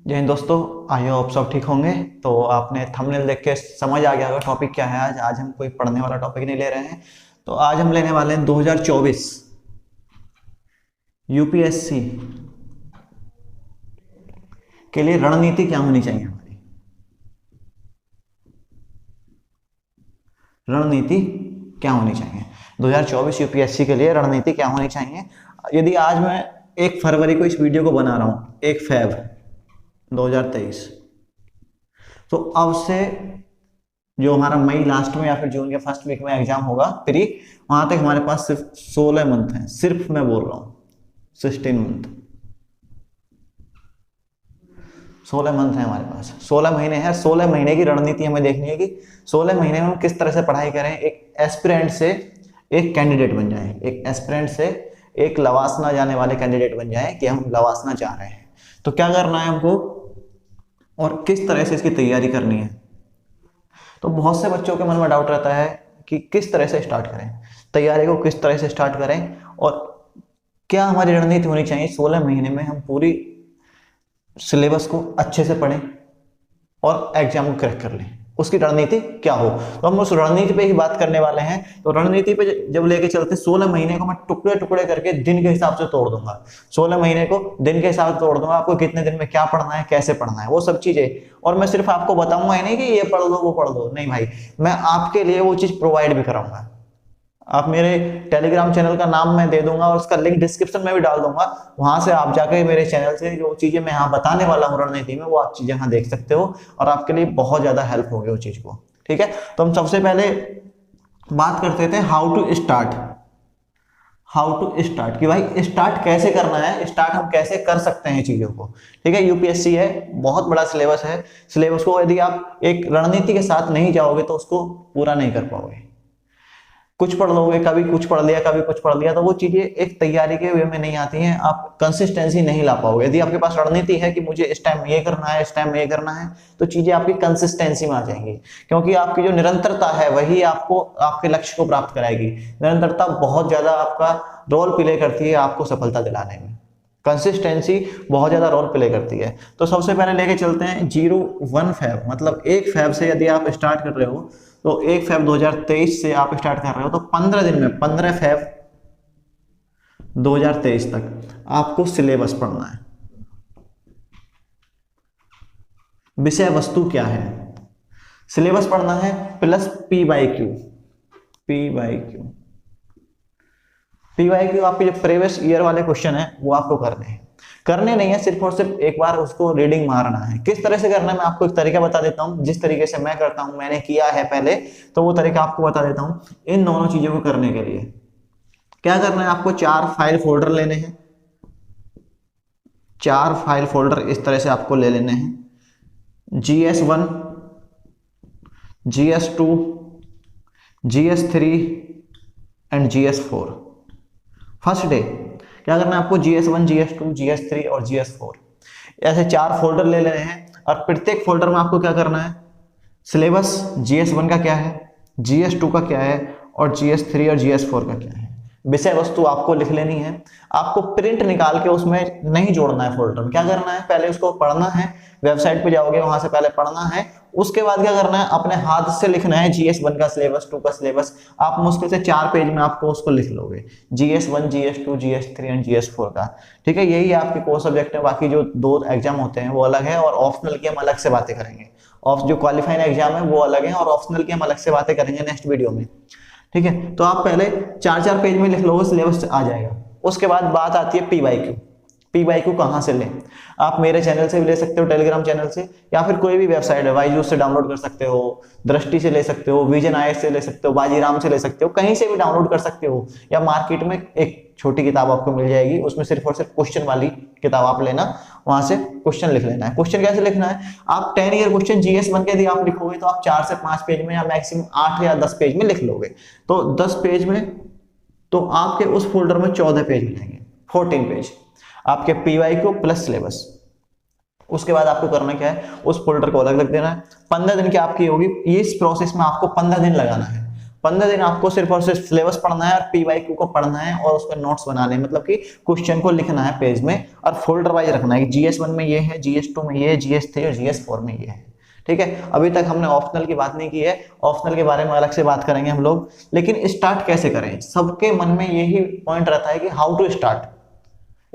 जय हिंद दोस्तों, I hope सब ठीक होंगे। तो आपने थंबनेल देख के समझ आ गया होगा टॉपिक क्या है। आज हम कोई पढ़ने वाला टॉपिक नहीं ले रहे हैं। तो आज हम लेने वाले हैं 2024 यूपीएससी के लिए रणनीति क्या होनी चाहिए। हमारी रणनीति क्या होनी चाहिए 2024 यूपीएससी के लिए रणनीति क्या होनी चाहिए। यदि आज मैं 1 फरवरी को इस वीडियो को बना रहा हूं, 1 फेब 2023, तो अब से जो हमारा मई लास्ट में या फिर जून के फर्स्ट वीक में एग्जाम होगा प्री, वहां तक हमारे पास सिर्फ 16 मंथ हैं। सिर्फ मैं बोल रहा हूं 16 मंथ, 16 मंथ है हमारे पास, 16 महीने हैं। 16 महीने की रणनीति हमें देखनी है कि 16 महीने में हम किस तरह से पढ़ाई करें, एक एस्पिरेंट से एक कैंडिडेट बन जाए, एक एस्पिरेंट से एक लवासना जाने वाले कैंडिडेट बन जाए कि हम लवासना जा रहे हैं। तो क्या करना है हमको और किस तरह से इसकी तैयारी करनी है। तो बहुत से बच्चों के मन में डाउट रहता है कि किस तरह से स्टार्ट करें, तैयारी को किस तरह से स्टार्ट करें और क्या हमारी रणनीति होनी चाहिए। 16 महीने में हम पूरी सिलेबस को अच्छे से पढ़ें और एग्जाम को क्रैक कर लें, उसकी रणनीति क्या हो। तो हम उस रणनीति पे ही बात करने वाले हैं। तो रणनीति पे जब लेके चलते 16 महीने को मैं टुकड़े टुकड़े करके दिन के हिसाब से तोड़ दूंगा। 16 महीने को दिन के हिसाब से तोड़ दूंगा, आपको कितने दिन में क्या पढ़ना है, कैसे पढ़ना है, वो सब चीजें। और मैं सिर्फ आपको बताऊंगा ही नहीं कि ये पढ़ लो वो पढ़ लो, नहीं भाई, मैं आपके लिए वो चीज प्रोवाइड भी कराऊंगा। आप मेरे टेलीग्राम चैनल का नाम मैं दे दूंगा और उसका लिंक डिस्क्रिप्शन में भी डाल दूंगा। वहां से आप जाके मेरे चैनल से जो चीजें मैं यहाँ बताने वाला हूँ रणनीति में, वो आप चीजें यहाँ देख सकते हो और आपके लिए बहुत ज्यादा हेल्प होगी वो चीज को। ठीक है, तो हम सबसे पहले बात करते थे हाउ टू स्टार्ट कि भाई स्टार्ट कैसे करना है, स्टार्ट हम कैसे कर सकते हैं चीजों को। ठीक है, यूपीएससी है, बहुत बड़ा सिलेबस है। सिलेबस को यदि आप एक रणनीति के साथ नहीं जाओगे तो उसको पूरा नहीं कर पाओगे। कुछ पढ़ लोगे, कभी कुछ पढ़ लिया कभी कुछ पढ़ लिया, तो वो चीजें एक तैयारी के वे में नहीं आती हैं, आप कंसिस्टेंसी नहीं ला पाओगे। यदि आपके पास रणनीति है कि मुझे इस टाइम ये करना है, इस टाइम ये करना है, तो चीजें आपकी कंसिस्टेंसी में आ जाएंगी। क्योंकि आपकी जो निरंतरता है वही आपको आपके लक्ष्य को प्राप्त कराएगी। निरंतरता बहुत ज्यादा आपका रोल प्ले करती है आपको सफलता दिलाने में। कंसिस्टेंसी बहुत ज्यादा रोल प्ले करती है। तो सबसे पहले लेके चलते हैं 01 फेब, मतलब 1 फेब से यदि आप स्टार्ट कर रहे हो तो 1 फेब 2023 से आप स्टार्ट कर रहे हो तो 15 दिन में 15 फेब 2023 तक आपको सिलेबस पढ़ना है। विषय वस्तु क्या है, सिलेबस पढ़ना है प्लस पी बाई क्यू आपके जो प्रीवियस ईयर वाले क्वेश्चन है वो आपको करने नहीं है, सिर्फ और सिर्फ एक बार उसको रीडिंग मारना है। किस तरह से करना है मैं आपको एक तरीका बता देता हूं, जिस तरीके से मैं करता हूं, मैंने किया है पहले, तो वो तरीका आपको बता देता हूं। इन दोनों चीजों को करने के लिए क्या करना है, आपको 4 फाइल फोल्डर लेने हैं। 4 फाइल फोल्डर इस तरह से आपको ले लेने हैं। GS1, GS2, GS3 and GS4। First day क्या करना है आपको, GS1, GS2, GS3 और GS4 ऐसे 4 फोल्डर ले लेने हैं। और प्रत्येक फोल्डर में आपको क्या करना है, सिलेबस GS1 का क्या है, GS2 का क्या है और GS3 और GS4 का क्या है, विषय वस्तु आपको लिख लेनी है। आपको प्रिंट निकाल के उसमें नहीं जोड़ना है फोल्डर में। क्या करना है, पहले उसको पढ़ना है, वेबसाइट पे जाओगे वहां से पहले पढ़ना है, उसके बाद क्या करना है, अपने हाथ से लिखना है GS1 का सिलेबस, 2 का सिलेबस। आप मुश्किल से 4 पेज में आपको उसको लिख लोगे, GS1, GS2, GS3 and GS4 का। ठीक है, यही आपके कोर सब्जेक्ट है। बाकी जो 2 एग्जाम होते हैं वो अलग है और ऑप्शनल की हम अलग से बातें करेंगे। और जो क्वालिफाइंग एग्जाम है वो अलग है और ऑप्शनल की हम अलग से बातें करेंगे नेक्स्ट वीडियो में। ठीक है, तो आप पहले 4 पेज में लिख लोगे, सिलेबस आ जाएगा। उसके बाद बात आती है पी बाई क्यू कहां से लें। आप मेरे चैनल से भी ले सकते हो, टेलीग्राम चैनल से, या फिर कोई भी वेबसाइट है, बायजूस से डाउनलोड कर सकते हो, दृष्टि से ले सकते हो, विजन आईएएस से ले सकते हो, बाजीराम से ले सकते हो, कहीं से भी डाउनलोड कर सकते हो। या मार्केट में एक छोटी किताब आपको मिल जाएगी, उसमें सिर्फ और सिर्फ क्वेश्चन वाली किताब आप लेना, वहां से क्वेश्चन लिख लेना है। क्वेश्चन कैसे लिखना है, आप 10 ईयर क्वेश्चन GS1 के यदि आप लिखोगे तो आप 4 से 5 पेज में या मैक्सिमम 8 या 10 पेज में लिख लोगे। तो 10 पेज में तो आपके उस फोल्डर में 14 पेज मिलेंगे, 14 पेज आपके PYQ प्लस सिलेबस। उसके बाद आपको करना क्या है, उस फोल्डर को अलग रख देना है। 15 दिन की आपकी होगी, इस प्रोसेस में आपको 15 दिन लगाना है। 15 दिन आपको सिर्फ और सिर्फ सिलेबस पढ़ना है और पीवाईक्यू को पढ़ना है और उसके नोट्स बनाने हैं, मतलब कि क्वेश्चन को लिखना है पेज में और फोल्डर वाइज रखना है कि GS1 में ये है, GS2 में ये है, GS3 और GS4 में ये है। ठीक है, अभी तक हमने ऑप्शनल की बात नहीं की है, ऑप्शनल के बारे में अलग से बात करेंगे हम लोग। लेकिन स्टार्ट कैसे करें, सबके मन में यही पॉइंट रहता है कि हाउ टू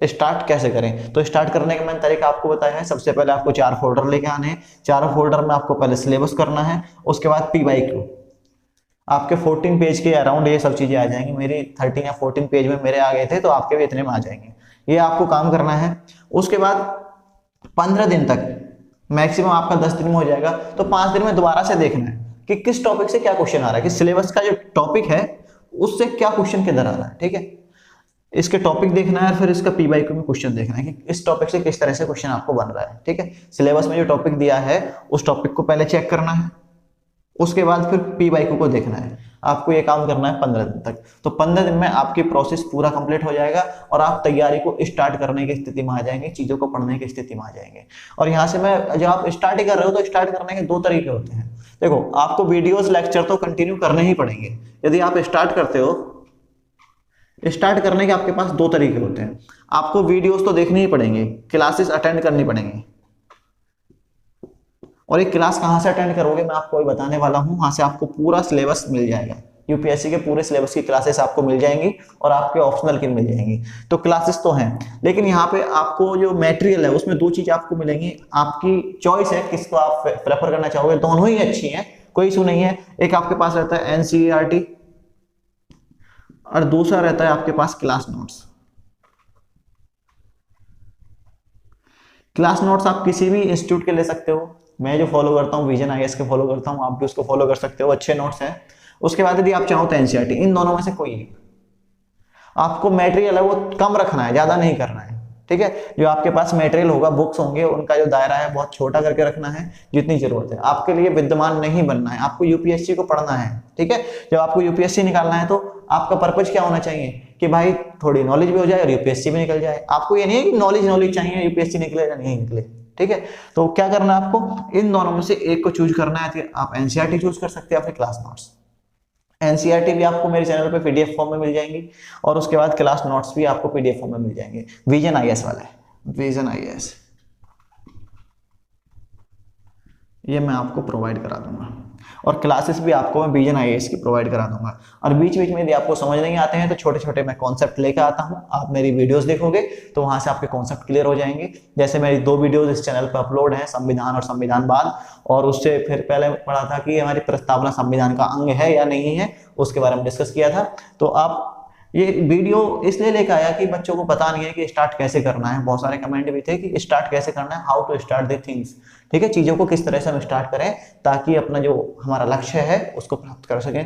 स्टार्ट कैसे करें। तो स्टार्ट करने का मैंने तरीका आपको बताया है। सबसे पहले आपको 4 फोल्डर लेके आने हैं, चारों फोल्डर में आपको पहले सिलेबस करना है, उसके बाद पीवाईक्यू। आपके 14 पेज के अराउंड ये सब चीजें आ जाएंगी, मेरी 13 या 14 पेज में मेरे आ गए थे, तो आपके भी इतने में आ जाएंगे। ये आपको काम करना है। उसके बाद 15 दिन तक, मैक्सिमम आपका 10 दिन में हो जाएगा, तो 5 दिन में दोबारा से देखना है कि किस टॉपिक से क्या क्वेश्चन आ रहा है, कि सिलेबस का जो टॉपिक है उससे क्या क्वेश्चन किधर आ रहा है। ठीक है, इसके टॉपिक देखना है और फिर इसका पीवाईक्यू में क्वेश्चन देखना है कि इस टॉपिक से किस तरह से क्वेश्चन आपको बन रहा है। ठीक है, सिलेबस में जो टॉपिक दिया है उस टॉपिक को पहले चेक करना है, उसके बाद फिर पीवाईक्यू को देखना है। आपको ये काम करना है 15 दिन तक। तो 15 दिन में आपकी प्रोसेस पूरा कंप्लीट हो जाएगा और आप तैयारी को स्टार्ट करने की स्थिति में आ जाएंगे, चीजों को पढ़ने की स्थिति में आ जाएंगे। और यहाँ से मैं, जब आप स्टार्ट ही कर रहे हो तो स्टार्ट करने के 2 तरीके होते हैं। देखो, आपको वीडियोस लेक्चर तो कंटिन्यू करने ही पड़ेंगे। यदि आप स्टार्ट करते हो, स्टार्ट करने के आपके पास 2 तरीके होते हैं। आपको वीडियोस तो देखने ही पड़ेंगे, क्लासेस अटेंड करनी पड़ेंगी। और एक क्लास कहां से अटेंड करोगे मैं आपको अभी बताने वाला हूं। वहां से आपको पूरा सिलेबस मिल जाएगा, यूपीएससी के पूरे सिलेबस की क्लासेस आपको मिल जाएंगी और आपके ऑप्शनल की मिल जाएंगी। तो क्लासेस तो हैं, लेकिन यहाँ पे आपको जो मटेरियल है उसमें 2 चीज आपको मिलेंगी। आपकी चॉइस है किसको आप प्रेफर करना चाहोगे, दोनों ही अच्छी हैं, कोई इशू नहीं है। एक आपके पास रहता है एनसीईआरटी और दूसरा रहता है आपके पास क्लास नोट्स। क्लास नोट्स आप किसी भी इंस्टीट्यूट के ले सकते हो। मैं जो फॉलो करता हूँ विजन आईएएस के फॉलो करता हूँ, आप भी उसको फॉलो कर सकते हो, अच्छे नोट्स हैं। उसके बाद यदि आप चाहो तो एनसीईआरटी, इन दोनों में से कोई एक। आपको मटेरियल है वो कम रखना है, ज्यादा नहीं करना है। ठीक है, जो आपके पास मटेरियल होगा, बुक्स होंगे, उनका जो दायरा है बहुत छोटा करके रखना है, जितनी जरूरत है। आपके लिए विद्यमान नहीं बनना है, आपको यूपीएससी को पढ़ना है। ठीक है, जब आपको यूपीएससी निकालना है तो आपका पर्पज क्या होना चाहिए कि भाई थोड़ी नॉलेज भी हो जाए और यूपीएससी भी निकल जाए। आपको ये नहीं है कि नॉलेज चाहिए, यूपीएससी निकले या नहीं निकले। ठीक है, तो क्या करना है आपको, इन दोनों में से एक को चूज करना है। तो आप एनसीईआरटी चूज कर सकते हैं, अपने क्लास नोट्स। एनसीईआरटी भी आपको मेरे चैनल पे पीडीएफ फॉर्म में मिल जाएंगी और उसके बाद क्लास नोट्स भी आपको पीडीएफ फॉर्म में मिल जाएंगे। विजन आईएएस वाले, विजन आईएएस, ये मैं आपको प्रोवाइड करा दूंगा और क्लासेस भी आपको मैं विजन आईएएस की प्रोवाइड करा दूंगा। और बीच बीच में यदि आपको समझ नहीं आते हैं तो छोटे छोटे मैं कॉन्सेप्ट लेकर आता हूं, आप मेरी वीडियोस देखोगे तो वहां से आपके कॉन्सेप्ट क्लियर हो जाएंगे। जैसे मेरी 2 वीडियोस इस चैनल पर अपलोड हैं, संविधान और संविधानवाद, और उससे फिर पहले पढ़ा था कि हमारी प्रस्तावना संविधान का अंग है या नहीं है, उसके बारे में डिस्कस किया था। तो आप ये वीडियो इसलिए लेकर आया कि बच्चों को पता नहीं है कि स्टार्ट कैसे करना है। बहुत सारे कमेंट भी थे कि स्टार्ट कैसे करना है, how to start the things. ठीक है, चीजों को किस तरह से हम स्टार्ट करें ताकि अपना जो हमारा लक्ष्य है उसको प्राप्त कर सकें।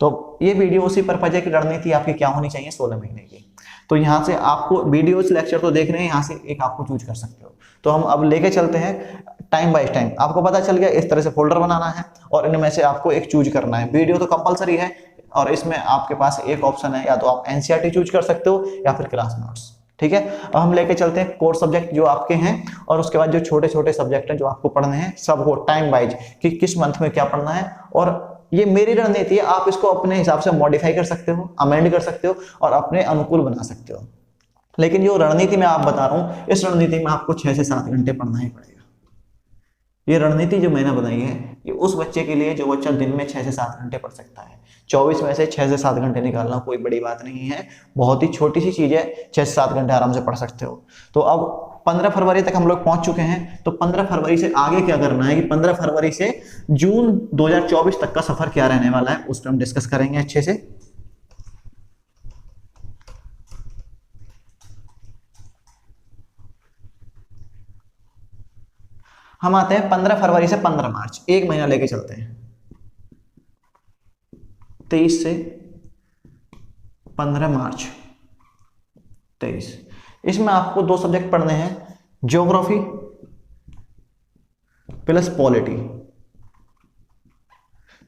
तो ये वीडियो उसी पर्पज है कि रणनीति आपकी क्या होनी चाहिए 16 महीने की। तो यहाँ से आपको वीडियोस लेक्चर तो देख रहे हैं, यहाँ से एक आपको चूज कर सकते हो। तो हम अब लेके चलते हैं टाइम बाय टाइम। आपको पता चल गया इस तरह से फोल्डर बनाना है और इनमें से आपको एक चूज करना है। वीडियो तो कंपलसरी है और इसमें आपके पास एक ऑप्शन है, या तो आप एनसीईआरटी चूज कर सकते हो या फिर क्लास नोट्स। ठीक है, अब हम लेके चलते हैं कोर सब्जेक्ट जो आपके हैं और उसके बाद जो छोटे छोटे सब्जेक्ट हैं जो आपको पढ़ने हैं, सबको टाइम वाइज कि किस मंथ में क्या पढ़ना है। और ये मेरी रणनीति है, आप इसको अपने हिसाब से मॉडिफाई कर सकते हो, अमेंड कर सकते हो और अपने अनुकूल बना सकते हो। लेकिन जो रणनीति मैं आप बता रहा हूं, इस रणनीति में आपको 6 से 7 घंटे पढ़ना ही पड़ेगा। ये रणनीति जो मैंने बताई है ये उस बच्चे के लिए जो बच्चा दिन में 6 से 7 घंटे पढ़ सकता है। 24 में से 6 से 7 घंटे निकालना कोई बड़ी बात नहीं है, बहुत ही छोटी सी चीज है। 6 से 7 घंटे आराम से पढ़ सकते हो। तो अब 15 फरवरी तक हम लोग पहुंच चुके हैं। तो 15 फरवरी से आगे क्या करना है कि 15 फरवरी से जून 2024 तक का सफर क्या रहने वाला है उस पर हम डिस्कस करेंगे अच्छे से। हम आते हैं 15 फरवरी से 15 मार्च, एक महीना लेके चलते हैं। 23 से 15 मार्च 23, इसमें आपको 2 सब्जेक्ट पढ़ने हैं, ज्योग्राफी प्लस पॉलिटी।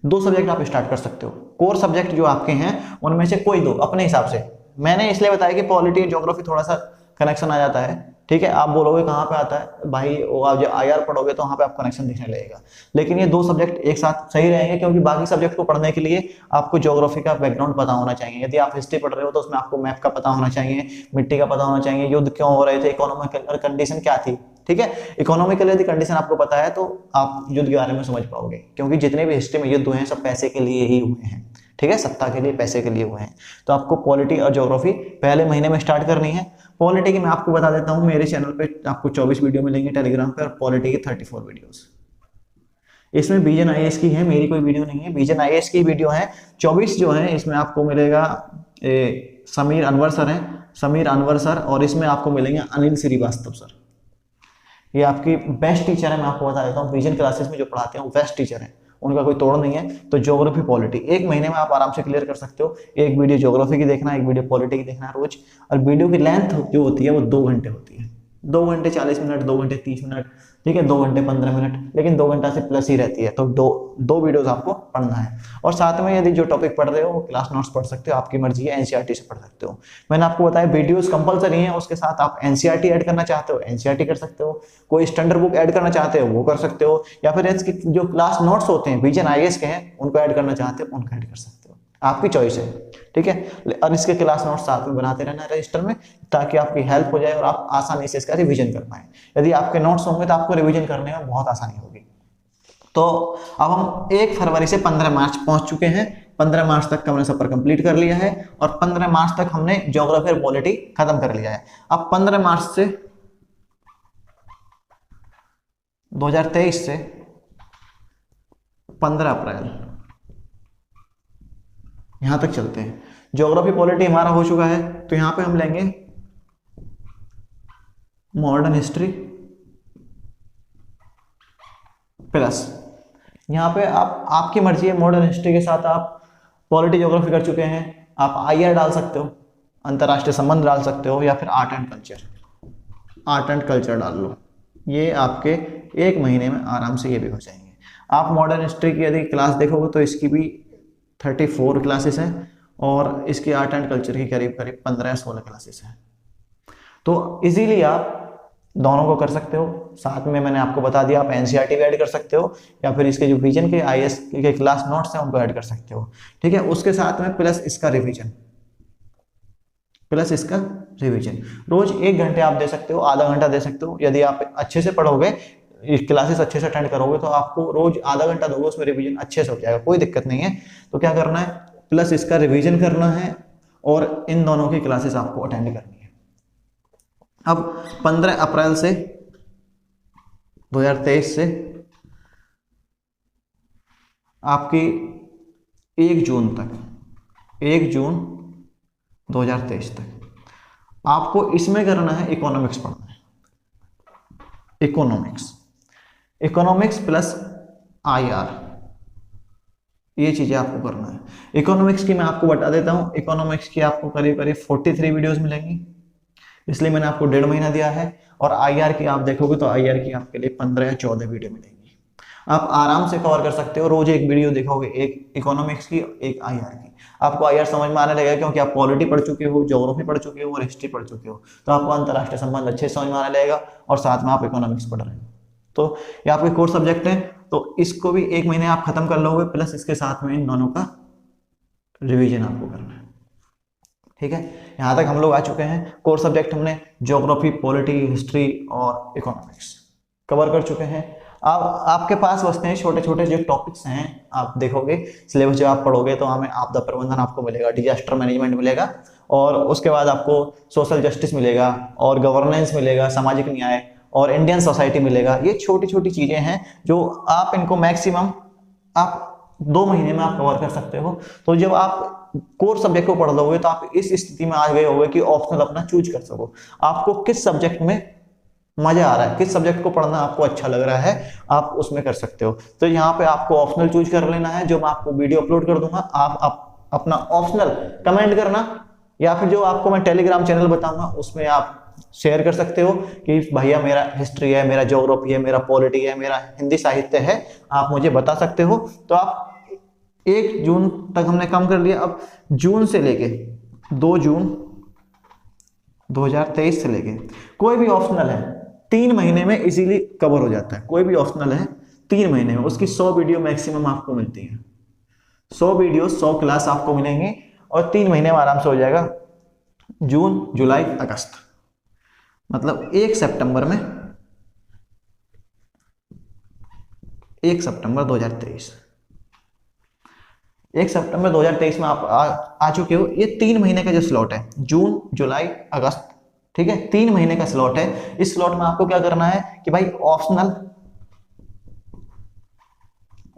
2 सब्जेक्ट आप स्टार्ट कर सकते हो। कोर सब्जेक्ट जो आपके हैं उनमें से कोई 2 अपने हिसाब से। मैंने इसलिए बताया कि पॉलिटी ज्योग्राफी थोड़ा सा कनेक्शन आ जाता है। ठीक है, आप बोलोगे कहाँ पे आता है भाई, वो आप जब IR पढ़ोगे तो वहाँ पे आपको कनेक्शन दिखने लगेगा। लेकिन ये दो सब्जेक्ट एक साथ सही रहेंगे, क्योंकि बाकी सब्जेक्ट को पढ़ने के लिए आपको ज्योग्राफी का बैकग्राउंड पता होना चाहिए। यदि आप हिस्ट्री पढ़ रहे हो तो उसमें आपको मैप का पता होना चाहिए, मिट्टी का पता होना चाहिए, युद्ध क्यों हो रहे थे, इकोनॉमिकल कंडीशन क्या थी। ठीक है, इकोनॉमिकल यदि कंडीशन आपको पता है तो आप युद्ध के बारे में समझ पाओगे, क्योंकि जितने भी हिस्ट्री में युद्ध हुए हैं सब पैसे के लिए ही हुए हैं। ठीक है, सत्ता के लिए, पैसे के लिए हुए हैं। तो आपको पॉलिटी और ज्योग्राफी पहले महीने में स्टार्ट करनी है। पॉलिटी की मैं आपको बता देता हूँ, मेरे चैनल पे आपको 24 वीडियो मिलेंगे टेलीग्राम पे, और पॉलिटी की 34 वीडियोस। इसमें विजन IAS की है, मेरी कोई वीडियो नहीं है, विजन IAS की वीडियो है 24 जो है। इसमें आपको मिलेगा समीर अनवर सर हैं, समीर अनवर सर, और इसमें आपको मिलेंगे अनिल श्रीवास्तव सर। ये आपकी बेस्ट टीचर है, मैं आपको बता देता हूँ, विजन क्लासेस में जो पढ़ाते हैं वो बेस्ट टीचर है, उनका कोई तोड़ नहीं है। तो ज्योग्राफी पॉलिटी एक महीने में आप आराम से क्लियर कर सकते हो। एक वीडियो ज्योग्राफी की देखना, एक वीडियो पॉलिटी की देखना रोज, और वीडियो की लेंथ जो होती है वो 2 घंटे होती है, 2 घंटे 40 मिनट, 2 घंटे 30 मिनट, ठीक है, 2 घंटे 15 मिनट, लेकिन 2 घंटा से प्लस ही रहती है। तो दो वीडियोस आपको पढ़ना है, और साथ में यदि जो टॉपिक पढ़ रहे हो वो क्लास नोट्स पढ़ सकते हो, आपकी मर्जी है, NCERT से पढ़ सकते हो। मैंने आपको बताया वीडियोस कंपलसरी हैं, उसके साथ आप NCERT ऐड करना चाहते हो NCERT कर सकते हो, कोई स्टैंडर्ड बुक ऐड करना चाहते हो वो कर सकते हो, या फिर इसके जो क्लास नोट्स होते हैं विजन IAS के हैं उनको ऐड करना चाहते हो उनको ऐड कर सकते हो, आपकी चॉइस है। ठीक है, और इसके क्लास नोट्स साथ में बनाते रहना रजिस्टर में, ताकि आपकी हेल्प हो जाए और आप आसानी से इसका रिवीजन कर पाए। यदि आपके नोट्स होंगे तो आपको रिवीजन करने में बहुत आसानी होगी। तो अब हम 1 फरवरी से 15 मार्च पहुंच चुके हैं। 15 मार्च तक हमने सफर कंप्लीट कर लिया है, और 15 मार्च तक हमने ज्योग्राफी और पॉलिटी खत्म कर लिया है। अब 15 मार्च से 2023 से 15 अप्रैल यहां तक चलते हैं। ज्योग्राफी पॉलिटी हमारा हो चुका है, तो यहां पे हम लेंगे मॉडर्न हिस्ट्री प्लस, यहां पे आप आपकी मर्जी है, मॉडर्न हिस्ट्री के साथ आप पॉलिटी ज्योग्राफी कर चुके हैं, आप IR डाल सकते हो, अंतरराष्ट्रीय संबंध डाल सकते हो, या फिर आर्ट एंड कल्चर डाल लो। ये आपके 1 महीने में आराम से ये भी हो जाएंगे। आप मॉडर्न हिस्ट्री की यदि क्लास देखोगे तो इसकी भी 34 क्लासेस हैं, और इसकी आर्ट एंड कल्चर की करीब 15-16 क्लासेस हैं। तो इजीली आप दोनों को कर सकते हो। साथ में मैंने आपको बता दिया, आप NCERT भी ऐड कर सकते हो, या फिर इसके जो विजन के IAS के क्लास नोट्स हैं उनको ऐड कर सकते हो। ठीक है, उसके साथ में प्लस इसका रिवीजन रोज 1 घंटे आप दे सकते हो, आधा घंटा दे सकते हो। यदि आप अच्छे से पढ़ोगे, क्लासेस अच्छे से अटेंड करोगे, तो आपको रोज आधा घंटा दोगे, उसमें रिवीजन अच्छे से हो जाएगा, कोई दिक्कत नहीं है। तो क्या करना है, प्लस इसका रिवीजन करना है, और इन दोनों की क्लासेस आपको अटेंड करनी है। अब 15 अप्रैल से 2023 से आपकी 1 जून 2023 तक आपको इसमें करना है, इकोनॉमिक्स पढ़ना है। इकोनॉमिक्स प्लस IR, ये चीजें आपको करना है। इकोनॉमिक्स की मैं आपको बता देता हूं, इकोनॉमिक्स की आपको करीब 43 वीडियोस मिलेंगी, इसलिए मैंने आपको 1.5 महीना दिया है। और IR की आप देखोगे तो IR की आपके लिए 15 या 14 वीडियो मिलेंगी, आप आराम से कवर कर सकते हो। रोज एक वीडियो देखोगे, एक इकोनॉमिक्स की, एक IR की, आपको IR समझ में आने लगेगा, क्योंकि आप पॉलिटी पढ़ चुके हो, ज्योग्राफी पढ़ चुके हो, और हिस्ट्री पढ़ चुके हो, तो आपको अंतरराष्ट्रीय संबंध अच्छे से समझ में आने लगेगा, और साथ में आप इकोनॉमिक्स पढ़ रहे हो। तो ये आपके कोर सब्जेक्ट हैं, तो इसको भी 1 महीने आप खत्म कर लोगे, प्लस इसके साथ में इन दोनों का रिवीजन आपको करना है। ठीक है, यहां तक हम लोग आ चुके हैं। कोर सब्जेक्ट हमने ज्योग्राफी, पॉलिटी, हिस्ट्री और इकोनॉमिक्स कवर कर चुके हैं। अब आपके पास बचते हैं छोटे छोटे जो टॉपिक्स हैं। आप देखोगे सिलेबस जब आप पढ़ोगे तो हमें आपदा प्रबंधन आपको मिलेगा, डिजास्टर मैनेजमेंट मिलेगा, और उसके बाद आपको सोशल जस्टिस मिलेगा, और गवर्नेंस मिलेगा, सामाजिक न्याय, और इंडियन सोसाइटी मिलेगा। ये छोटी छोटी चीजें हैं जो आप इनको मैक्सिमम आप 2 महीने में आप कवर कर सकते हो। तो जब आप कोर सब्जेक्ट को पढ़ लोगे तो आप इस स्थिति में आ गए होगे कि ऑप्शनल अपना चूज कर सको, आपको किस सब्जेक्ट में मजा आ रहा है, किस सब्जेक्ट को पढ़ना आपको अच्छा लग रहा है, आप उसमें कर सकते हो। तो यहाँ पे आपको ऑप्शनल चूज कर लेना है, जो मैं आपको वीडियो अपलोड कर दूंगा, आप अपना ऑप्शनल कमेंट करना, या फिर जो आपको मैं टेलीग्राम चैनल बताऊंगा उसमें आप शेयर कर सकते हो कि भैया मेरा हिस्ट्री है, मेरा ज्योग्राफी है, मेरा पॉलिटी है, मेरा हिंदी साहित्य है, आप मुझे बता सकते हो। तो आप 1 जून तक हमने काम कर लिया। अब जून से लेके 2 जून 2023 से लेके कोई भी ऑप्शनल है 3 महीने में इजीली कवर हो जाता है। कोई भी ऑप्शनल है 3 महीने में, उसकी 100 वीडियो मैक्सिमम आपको मिलती है। 100 वीडियो 100 क्लास आपको मिलेंगी और 3 महीने में आराम से हो जाएगा। जून, जुलाई, अगस्त, मतलब 1 सितंबर में, 1 सितंबर 2023, 1 सितंबर 2023 में आप आ चुके हो। ये 3 महीने का जो स्लॉट है, जून, जुलाई, अगस्त, ठीक है, 3 महीने का स्लॉट है। इस स्लॉट में आपको क्या करना है कि भाई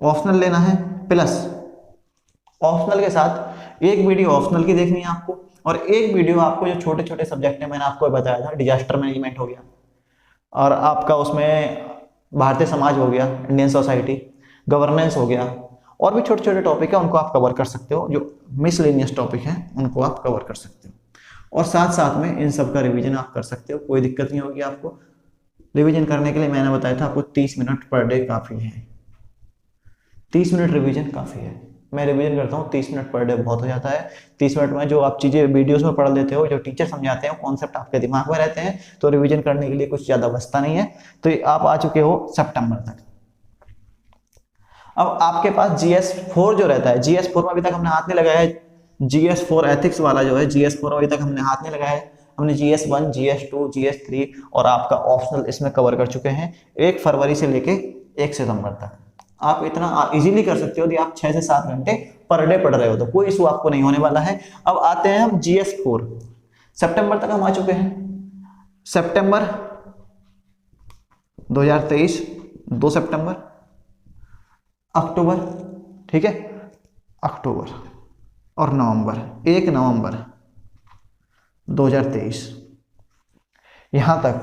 ऑप्शनल लेना है, प्लस ऑप्शनल के साथ एक वीडियो ऑप्शनल की देखनी है आपको, और एक वीडियो आपको जो छोटे छोटे सब्जेक्ट है, मैंने आपको बताया था, डिजास्टर मैनेजमेंट हो गया, और आपका उसमें भारतीय समाज हो गया, इंडियन सोसाइटी, गवर्नेंस हो गया, और भी छोटे छोटे टॉपिक है, उनको आप कवर कर सकते हो। जो मिसलेनियस टॉपिक है उनको आप कवर कर सकते हो, और साथ साथ में इन सब का रिवीजन आप कर सकते हो, कोई दिक्कत नहीं होगी आपको। रिवीजन करने के लिए मैंने बताया था आपको 30 मिनट पर डे काफ़ी है, 30 मिनट रिवीजन काफ़ी है। मैं रिवीजन करता हूँ 30 मिनट पर डे, बहुत हो जाता है। 30 मिनट में जो आप चीज़ें वीडियोस में पढ़ लेते हो, जो टीचर समझाते हैं, कॉन्सेप्ट आपके दिमाग में रहते हैं, तो रिवीजन करने के लिए कुछ ज़्यादा बचता नहीं है। तो आप आ चुके हो सितंबर तक। अब आपके पास GS4 जो रहता है, GS4 में अभी तक हमने हाथ नहीं लगाया है। GS4 एथिक्स वाला जो है, GS4 में अभी तक हमने हाथ नहीं लगाया है। हमने GS1, GS2, GS3 और आपका ऑप्शनल इसमें कवर कर चुके हैं 1 फरवरी से लेके 1 सितंबर तक। आप इतना इजीली कर सकते हो यदि आप 6 से 7 घंटे पर डे पढ़ रहे हो, तो कोई इशू आपको नहीं होने वाला है। अब आते हैं हम GS4, सितंबर तक हम आ चुके हैं। सितंबर 2023, 2 सितंबर, अक्टूबर, ठीक है, अक्टूबर और नवंबर, 1 नवंबर 2023, यहां तक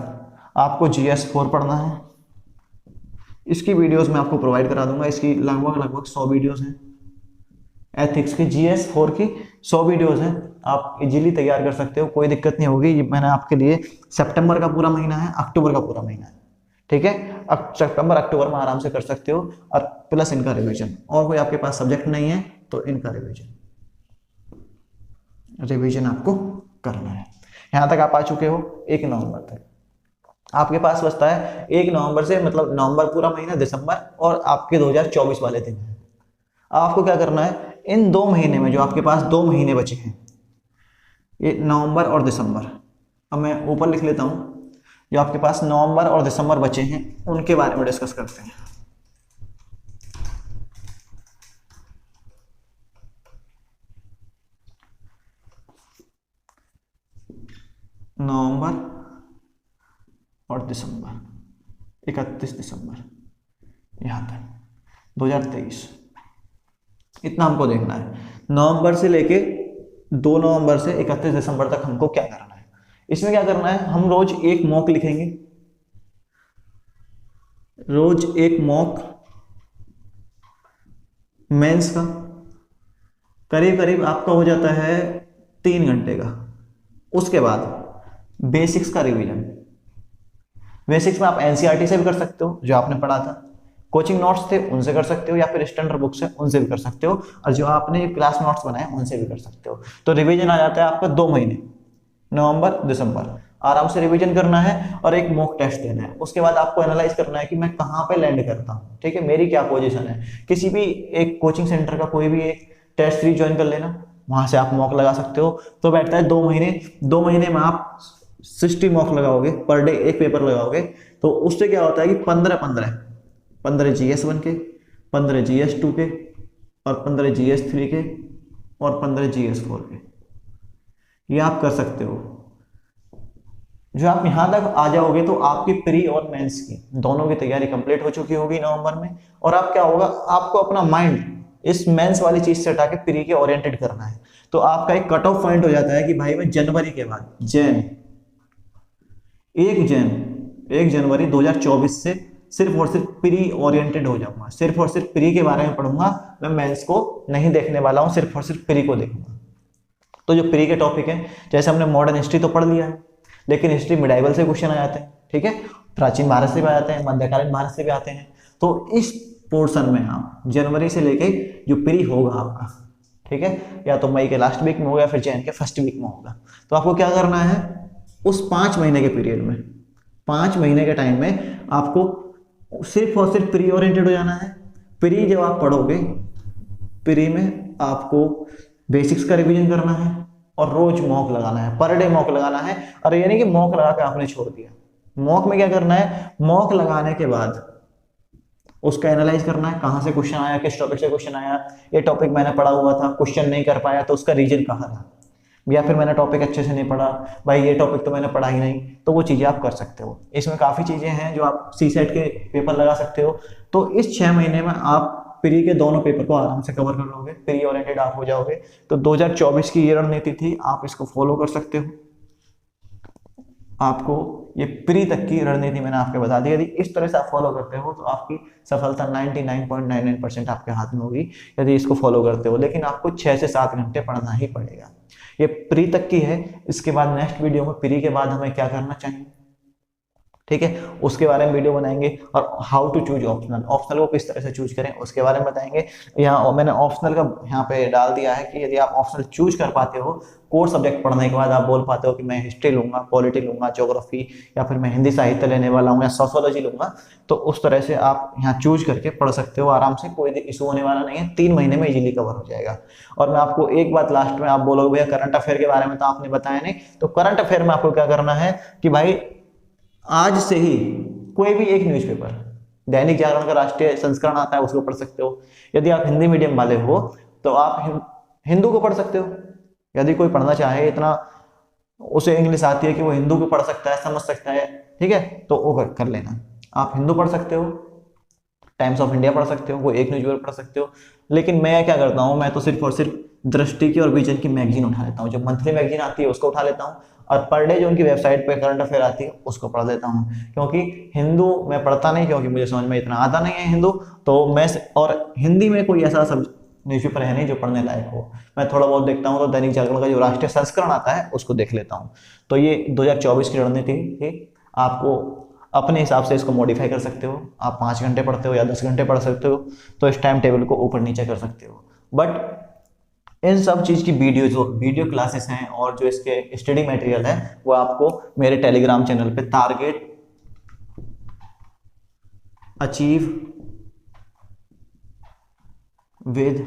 आपको GS4 पढ़ना है। इसकी वीडियोस मैं आपको प्रोवाइड करा दूंगा, इसकी लगभग 100 वीडियोस हैं। एथिक्स की GS4 की 100 वीडियोस हैं, आप इजीली तैयार कर सकते हो, कोई दिक्कत नहीं होगी। ये मैंने आपके लिए सितंबर का पूरा महीना है, अक्टूबर का पूरा महीना है, ठीक है। सितंबर अक्टूबर में आराम से कर सकते हो, और प्लस इनका रिवीजन, और कोई आपके पास सब्जेक्ट नहीं है तो इनका रिवीजन आपको करना है। यहां तक आप आ चुके हो 1 नवंबर तक। आपके पास बचता है 1 नवंबर से, मतलब नवंबर पूरा महीना, दिसंबर और आपके 2024 वाले दिन है। आपको क्या करना है, इन 2 महीने में, जो आपके पास 2 महीने बचे हैं, ये नवंबर और दिसंबर, अब मैं ऊपर लिख लेता हूं, जो आपके पास नवंबर और दिसंबर बचे हैं उनके बारे में डिस्कस करते हैं। नवंबर और दिसंबर, 31 दिसंबर यहां तक 2023, इतना हमको देखना है। नवंबर से लेके 2 नवंबर से 31 दिसंबर तक हमको क्या करना है। इसमें क्या करना है, हम रोज एक मॉक लिखेंगे, रोज एक मॉक मेंस का, करीब करीब आपका हो जाता है 3 घंटे का। उसके बाद बेसिक्स का रिवीजन, बेसिक्स में आप एनसीईआरटी से भी कर सकते हो, जो आपने पढ़ा था, कोचिंग नोट्स थे उनसे कर सकते हो, या फिर स्टैंडर्ड बुक्स है उनसे भी कर सकते हो, और जो आपने क्लास नोट्स बनाए उनसे भी कर सकते हो। तो रिवीजन आ जाता है आपका 2 महीने, नवंबर दिसंबर, आराम से रिवीजन करना है और एक मॉक टेस्ट देना है। उसके बाद आपको एनालाइज करना है कि मैं कहाँ पे लैंड करता हूँ, ठीक है, मेरी क्या पोजीशन है। किसी भी एक कोचिंग सेंटर का कोई भी एक टेस्ट सीरीज ज्वाइन कर लेना, वहां से आप मॉक लगा सकते हो। तो बैठता है 2 महीने, 2 महीने में आप 60 मॉक लगाओगे, पर डे एक पेपर लगाओगे, तो उससे क्या होता है कि 15 GS1 के, 15 GS2 के, और 15 GS3 के, और 15 GS4 के, ये आप कर सकते हो। जो आप यहां तक आ जाओगे तो आपकी प्री और मेंस की दोनों की तैयारी कंप्लीट हो चुकी होगी नवंबर में। और आप क्या होगा, आपको अपना माइंड इस मेंस वाली चीज से हटा के प्री के ओरिएंटेड करना है। तो आपका एक कट ऑफ पॉइंट हो जाता है कि भाई मैं जनवरी के बाद 1 जनवरी 2024 से सिर्फ और सिर्फ प्री ओरिएंटेड हो जाऊंगा, सिर्फ और सिर्फ प्री के बारे में पढ़ूंगा। मैं मेंस को नहीं देखने वाला हूं, सिर्फ और सिर्फ प्री को देखूंगा। तो जो प्री के टॉपिक है, जैसे हमने मॉडर्न हिस्ट्री तो पढ़ लिया है, लेकिन हिस्ट्री मिडाइवल से क्वेश्चन आ जाते हैं, ठीक है, प्राचीन भारत से भी आ जाते हैं, मध्यकालीन भारत से भी आते हैं। तो इस पोर्शन में आप जनवरी से लेके जो प्री होगा आपका, ठीक है, या तो मई के लास्ट वीक में होगा या फिर जैन के फर्स्ट वीक में होगा। तो आपको क्या करना है, उस 5 महीने के पीरियड में, 5 महीने के टाइम में आपको सिर्फ और सिर्फ प्री ओरिएंटेड हो जाना है। प्री जब आप पढ़ोगे, प्री में आपको बेसिक्स का रिवीजन करना है और रोज मॉक लगाना है, पर डे मॉक लगाना है। और ये नहीं कि मॉक लगा के आपने छोड़ दिया। मॉक में क्या करना है, मॉक लगाने के बाद उसका एनालाइज करना है, कहाँ से क्वेश्चन आया, किस टॉपिक से क्वेश्चन आया, ये टॉपिक मैंने पढ़ा हुआ था, क्वेश्चन नहीं कर पाया तो उसका रीजन कहाँ था, या फिर मैंने टॉपिक अच्छे से नहीं पढ़ा, भाई ये टॉपिक तो मैंने पढ़ा ही नहीं, तो वो चीज़ें आप कर सकते हो। इसमें काफ़ी चीज़ें हैं जो आप सीसेट के पेपर लगा सकते हो। तो इस 6 महीने में आप प्री के दोनों पेपर को आराम से कवर कर लोगे, प्री ओरिएंटेड आप हो जाओगे। तो 2024 की ये रणनीति थी, आप इसको फॉलो कर सकते हो। आपको ये प्री तक की रणनीति मैंने आपको बता दी। यदि इस तरह से आप फॉलो करते हो तो आपकी सफलता 99.99% आपके हाथ में होगी, यदि इसको फॉलो करते हो। लेकिन आपको 6 से 7 घंटे पढ़ना ही पड़ेगा। ये प्री तक की है। इसके बाद नेक्स्ट वीडियो में प्री के बाद हमें क्या करना चाहिए, ठीक है, उसके बारे में वीडियो बनाएंगे। और how to choose optional, optional को किस तरह से चूज करें उसके बारे में बताएंगे। यहाँ मैंने ऑप्शनल का यहाँ पे डाल दिया है कि यदि आप ऑप्शनल चूज कर पाते हो, कोर सब्जेक्ट पढ़ने के बाद आप बोल पाते हो कि मैं हिस्ट्री लूंगा, पॉलिटी लूंगा, ज्योग्राफी, या फिर मैं हिंदी साहित्य लेने वाला हूँ, या सोशियोलॉजी लूंगा, तो उस तरह से आप यहाँ चूज करके पढ़ सकते हो आराम से, कोई इशू होने वाला नहीं है। 3 महीने में इजीली कवर हो जाएगा। और मैं आपको एक बात लास्ट में, आप बोलोगे भैया करंट अफेयर के बारे में तो आपने बताया नहीं, तो करंट अफेयर में आपको क्या करना है कि भाई आज से ही कोई भी एक न्यूज़पेपर, दैनिक जागरण का राष्ट्रीय संस्करण आता है उसको पढ़ सकते हो। यदि आप हिंदी मीडियम वाले हो तो आप हिंदू को पढ़ सकते हो। यदि कोई पढ़ना चाहे, इतना उसे इंग्लिश आती है कि वो हिंदू को पढ़ सकता है, समझ सकता है, ठीक है, तो वो कर लेना। आप हिंदू पढ़ सकते हो, टाइम्स ऑफ इंडिया पढ़ सकते हो, वो एक न्यूज़पेपर पढ़ सकते हो। लेकिन मैं क्या करता हूँ, मैं तो सिर्फ और सिर्फ दृष्टि की और विजन की मैगजीन उठा लेता हूँ। जो मंथली मैगजीन आती है उसको उठा लेता हूँ, और पर डे जो उनकी वेबसाइट पे करंट अफेयर आती है उसको पढ़ लेता हूँ। क्योंकि हिंदू मैं पढ़ता नहीं, क्योंकि मुझे समझ में इतना आता नहीं है हिंदू। तो मैं, और हिंदी में कोई ऐसा सब न्यूज़पेपर है नहीं जो पढ़ने लायक हो। मैं थोड़ा बहुत देखता हूँ, तो दैनिक जागरण का जो राष्ट्रीय संस्करण आता है उसको देख लेता हूँ। तो ये 2024 की रणनीति थी। आपको अपने हिसाब से इसको मॉडिफाई कर सकते हो। आप 5 घंटे पढ़ते हो या 10 घंटे पढ़ सकते हो, तो इस टाइम टेबल को ऊपर नीचे कर सकते हो। बट इन सब चीज़ की वीडियो क्लासेस हैं और जो इसके स्टडी मटेरियल है वो आपको मेरे टेलीग्राम चैनल पे target achieve with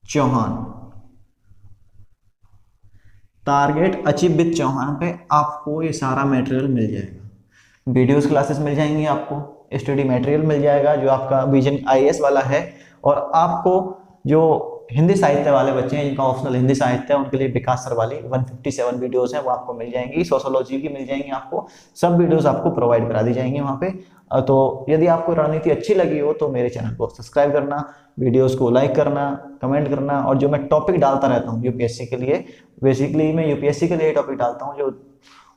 Chauhan, target achieve with Chauhan पे आपको ये सारा मटेरियल मिल जाएगा। वीडियोस क्लासेस मिल जाएंगी, आपको स्टडी मटेरियल मिल जाएगा जो आपका विजन IAS वाला है। और आपको जो हिंदी साहित्य वाले बच्चे हैं जिनका ऑप्शनल हिंदी साहित्य है, उनके लिए विकास सर वाली 157 वीडियोस हैं वो आपको मिल जाएंगी। सोशियोलॉजी की मिल जाएंगी, आपको सब वीडियोस आपको प्रोवाइड करा दी जाएंगी वहाँ पे। तो यदि आपको रणनीति अच्छी लगी हो तो मेरे चैनल को सब्सक्राइब करना, वीडियोस को लाइक करना, कमेंट करना। और जो मैं टॉपिक डालता रहता हूँ यूपीएससी के लिए, बेसिकली मैं यूपीएससी के लिए टॉपिक डालता हूँ, जो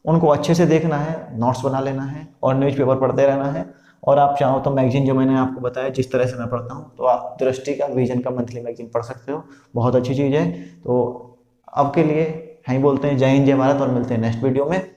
उनको अच्छे से देखना है, नोट्स बना लेना है और न्यूज़पेपर पढ़ते रहना है। और आप चाहो तो मैगजीन जो मैंने आपको बताया जिस तरह से मैं पढ़ता हूँ, तो आप दृष्टि का, विजन का मंथली मैगजीन पढ़ सकते हो, बहुत अच्छी चीज़ है। तो अब के लिए यहीं बोलते हैं जय हिंद जय भारत, और मिलते हैं नेक्स्ट वीडियो में।